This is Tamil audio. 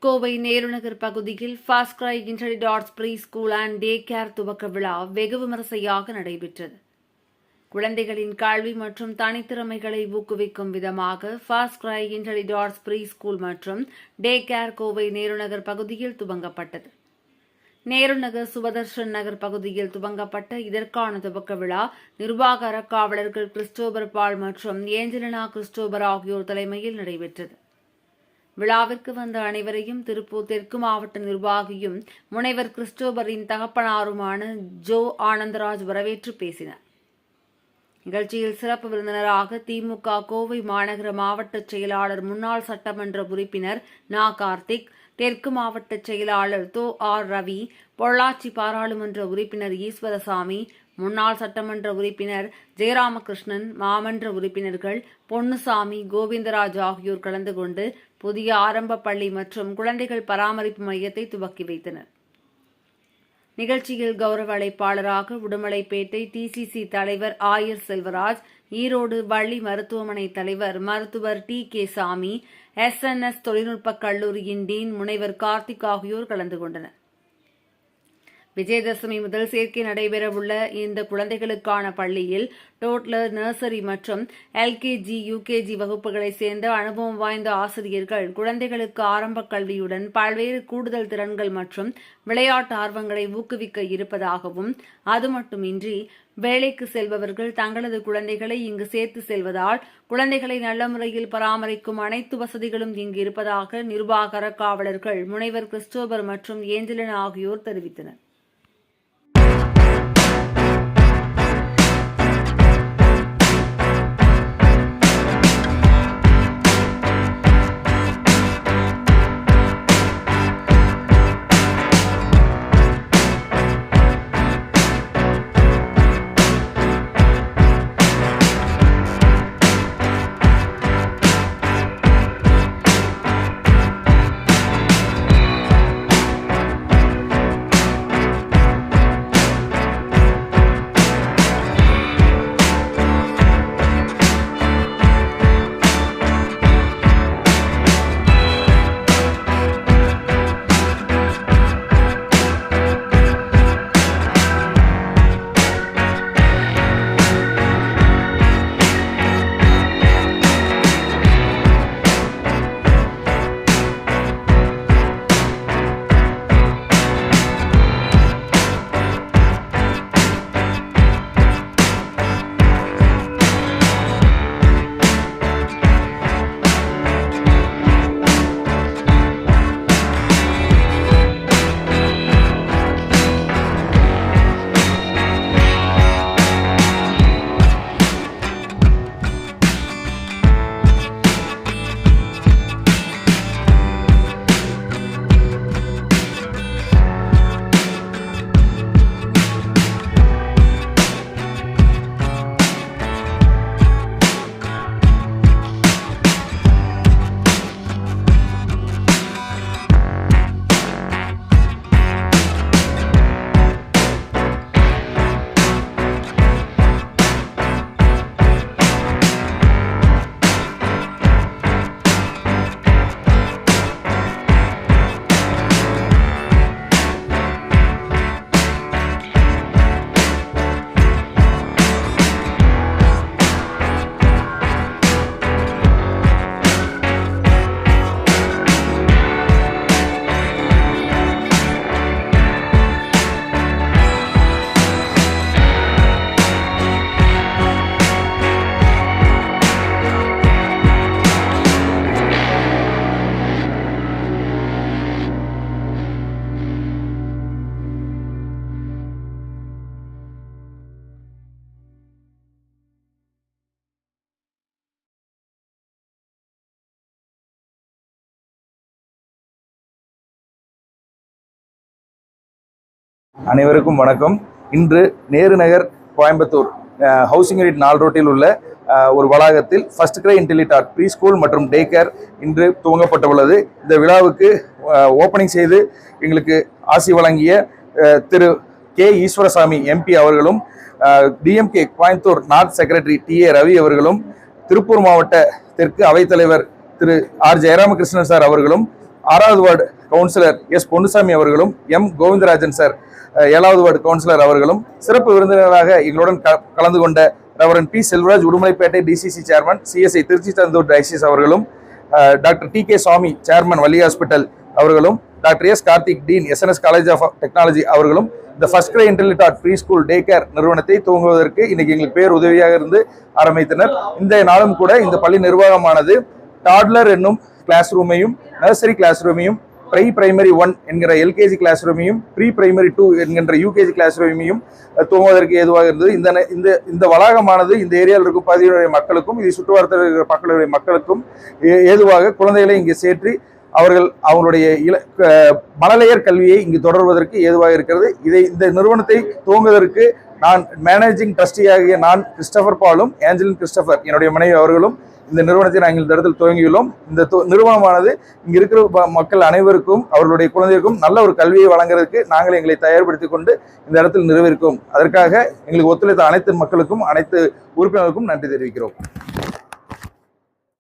கோவை நேருநகர் பகுதியில் first cry intelligent arts pre school and day care துவக்க விழா வெகு விமரிசையாக நடைபெற்றது. குழந்தைகளின் கல்வி மற்றும் தனித்திறமைகளை ஊக்குவிக்கும் விதமாக fast cry intelligent arts pre school மற்றும் டே கேர் கோவை நேருநகர் பகுதியில் துவங்கப்பட்டது. நேருநகர் சுபதர்ஷன் நகர் பகுதியில் துவங்கப்பட்ட இதற்கான துவக்க விழா நிர்வாக அறக்காவலர்கள் கிறிஸ்டோபர் பால் மற்றும் ஏஞ்சலினா கிறிஸ்டோபர் ஆகியோர் தலைமையில் நடைபெற்றது. விழாவிற்கு வந்த அனைவரையும் திருப்பூர் தெற்கு மாவட்ட நிர்வாகியும் முனைவர் கிறிஸ்டோபரின் தகப்பனாருமான ஜோ ஆனந்தராஜ் வரவேற்று பேசினார். நிகழ்ச்சியில் சிறப்பு விருந்தினராக திமுக கோவை மாநகர மாவட்ட செயலாளர் முன்னாள் சட்டமன்ற உறுப்பினர் நா. கார்த்திக், தெற்கு மாவட்ட செயலாளர் தோ. ஆர். ரவி, பொள்ளாச்சி பாராளுமன்ற உறுப்பினர் ஈஸ்வரசாமி, முன்னாள் சட்டமன்ற உறுப்பினர் ஜெயராமகிருஷ்ணன், மாமன்ற உறுப்பினர்கள் பொன்னுசாமி, கோவிந்தராஜ் ஆகியோர் கலந்து கொண்டு புதிய ஆரம்ப பள்ளி மற்றும் குழந்தைகள் பராமரிப்பு மையத்தை துவக்கி வைத்தனர். நிகழ்ச்சியில் கௌரவ அழைப்பாளராக உடுமலைப்பேட்டை டிசிசி தலைவர் ஆயர் செல்வராஜ், ஈரோடு வள்ளி மருத்துவமனை தலைவர் மருத்துவர் டி. சாமி, SNS தொழில்நுட்ப கல்லூரியின் டீன் முனைவர் கார்த்திக் ஆகியோர் கலந்து கொண்டனர். விஜயதசமி முதல் சேர்க்கை நடைபெறவுள்ள இந்த குழந்தைகளுக்கான பள்ளியில் டோட்லர், நர்சரி மற்றும் LKG, UKG வகுப்புகளை சேர்ந்த அனுபவம் வாய்ந்த ஆசிரியர்கள் குழந்தைகளுக்கு ஆரம்ப கல்வியுடன் பல்வேறு கூடுதல் திறன்கள் மற்றும் விளையாட்டு ஆர்வங்களை ஊக்குவிக்க இருப்பதாகவும், அது மட்டுமின்றி வேலைக்கு செல்பவர்கள் தங்களது குழந்தைகளை இங்கு சேர்த்து செல்வதால் குழந்தைகளை நல்ல முறையில் பராமரிக்கும் அனைத்து வசதிகளும் இங்கு இருப்பதாக நிர்வாக அறக்காவலர்கள் முனைவர் கிறிஸ்டோபர் மற்றும் ஏஞ்சலினா ஆகியோர் தெரிவித்தனர். அனைவருக்கும் வணக்கம். இன்று நேருநகர் கோயம்புத்தூர் ஹவுசிங் யூனிட் 4 ரோட்டில் உள்ள ஒரு வளாகத்தில் first cry intelligent art pre school மற்றும் டே கேர் இன்று துவங்கப்பட்டுள்ளது. இந்த விழாவுக்கு ஓப்பனிங் செய்து எங்களுக்கு ஆசி வழங்கிய திரு கே. ஈஸ்வரசாமி MP அவர்களும், DMK Coimbatore north secretary TA Ravi அவர்களும், திருப்பூர் மாவட்ட தெற்கு அவைத்தலைவர் திரு R. ஜெயராமகிருஷ்ணன் சார் அவர்களும், 6வது வார்டு கவுன்சிலர் எஸ் பொன்னுசாமி அவர்களும், எம் கோவிந்தராஜன் சார் 7வது வார்டு கவுன்சிலர் அவர்களும், சிறப்பு விருந்தினராக எங்களுடன் கலந்து கொண்ட reverend P Selvaraj Udumalaipettai DCC chairman, CSI Trichy Tanjore diocese அவர்களும், doctor D K Swamy chairman Valli hospital அவர்களும், doctor S Karthik dean SNS college of technology அவர்களும் இந்த first cry Intellitot pre school day care நிறுவனத்தை துவங்குவதற்கு இன்னைக்கு எங்களுக்கு பேர் உதவியாக இருந்து ஆரம்பித்தனர். இந்த நாளும் கூட இந்த பள்ளி நிர்வாகமானது டாட்லர் என்னும் கிளாஸ் ரூமையும், நர்சரி கிளாஸ் ரூமையும், பிரைமரி 1 என்கிற எல்கேஜி கிளாஸ் ரூமையும், ப்ரீ பிரைமரி 2 என்கின்ற யூகேஜி கிளாஸ் ரூமையும் துவங்குவதற்கு ஏதுவாக இருந்தது. இந்த வளாகமானது இந்த ஏரியாவில் இருக்கும் பகுதியுடைய மக்களுக்கும், இதை சுற்றுவட்டாரத்தில் இருக்கிற மக்களுடைய மக்களுக்கும் ஏதுவாக குழந்தைகளை இங்கே சேர்த்து அவர்களுடைய மழலையர் கல்வியை இங்கு தொடர்வதற்கு ஏதுவாக இருக்கிறது. இந்த நிறுவனத்தை துவங்குவதற்கு நான் மேனேஜிங் ட்ரஸ்டியாகிய நான் கிறிஸ்டபர் பாலும், ஏஞ்சலின் கிறிஸ்டபர் என்னுடைய மனைவி அவர்களும் இந்த நிறுவனத்தை நாங்கள் இந்த இடத்தில் துவங்கியுள்ளோம். இந்த நிறுவனமானது இங்க இருக்கிற மக்கள் அனைவருக்கும், அவர்களுடைய குழந்தைகளுக்கும் நல்ல ஒரு கல்வியை வழங்குறதுக்கு நாங்கள் எங்களை தயார்படுத்திக் கொண்டு இந்த இடத்தில் நிறைவேற்கும். அதற்காக எங்களுக்கு ஒத்துழைத்த அனைத்து மக்களுக்கும், அனைத்து உறுப்பினர்களுக்கும் நன்றி தெரிவிக்கிறோம்.